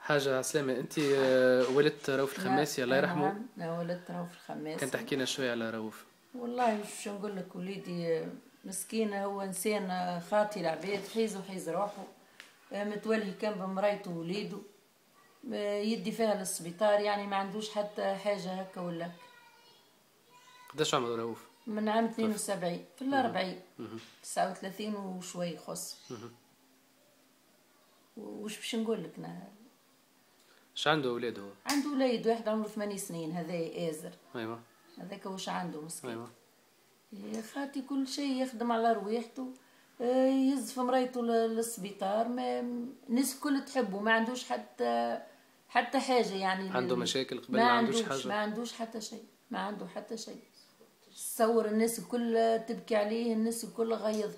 حاجة عسلامة، انت ولدت رؤوف الخماسي الله يرحمه. نعم أنا ولدت رؤوف الخماسي. كان تحكي لنا شوية على رؤوف. والله شو نقول لك، وليدي مسكين، هو انسان خاطي العباد، حيز وحيز روحه، متولي كان بمرايته ووليده، يدي فيها للسبيطار، يعني ما عندوش حتى حاجة هكا ولا. قداش عمره رؤوف؟ من عام 72 في الأربعين، 39 وشوي خص. وش باش نقول لك أنا؟ اش عنده اولاد هو؟ عنده وليد واحد عمره 8 سنين، هذا آزر. ايوه هذاك واش عنده مسكين. ايوه. يا خاطي كل شيء يخدم على رواحته، يهز في مرايته للسبيطار، ما الناس الكل تحبه، ما عندوش حتى حاجه يعني. عنده مشاكل قبل؟ ما عندوش حاجه؟ ما عندوش حتى شيء، ما عنده حتى شيء. تصور الناس الكل تبكي عليه، الناس الكل غيظ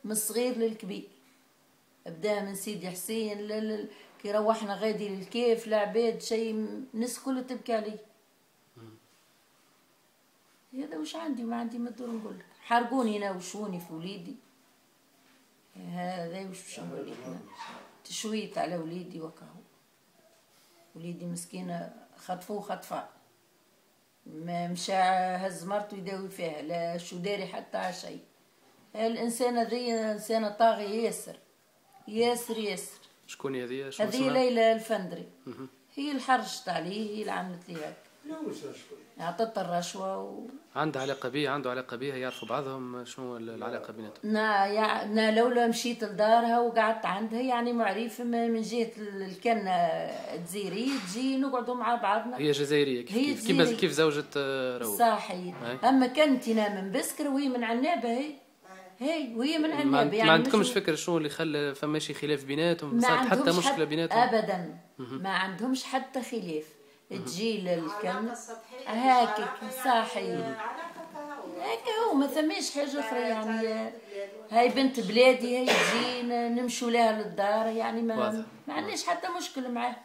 من الصغير للكبير، ابدا من سيدي حسين كي روحنا غادي للكيف العباد شيء، الناس الكل تبكي عليه. هذا وش عندي، ما عندي ما ندور نقول لك، حرقوني انا وشوني في وليدي، هذا وش باش نقول لك، تشويت على وليدي وكهو. وليدي مسكينه خطفوه خطفه، ما مشى هز مرته يداوي فيها، لا شو داري حتى شيء. الانسانه ذي انسانه طاغيه ياسر ياسر ياسر. شكون هذه؟ هذه ليلى الفندري، هي اللي حرجت عليه، هي اللي عملت لي هيك، عطت الرشوه عندها علاقه بيه؟ عنده علاقه بيها؟ يعرفوا بعضهم؟ شنو العلاقه بيناتهم؟ نا لولا مشيت لدارها وقعدت عندها، يعني معرفه من جهه الكنه جزيريه، تجي نقعدوا مع بعضنا. هي جزائريه كيف زوجة رؤوف؟ صحيح. اما كانت انا من بسكر وهي من عنابه، هي وهي من عنابه. يعني ما عندكمش فكره شنو اللي خلى فماشي خلاف بيناتهم؟ صارت حتى مشكله بيناتهم؟ ابدا ما عندهمش حتى خلاف. تجي للكنه هاكك صحيح، هيك هو ما ثماش حاجه اخرى يعني. هاي بنت بلادي، هي تجي نمشوا لها للدار، يعني ما عندناش حتى مشكل معاه.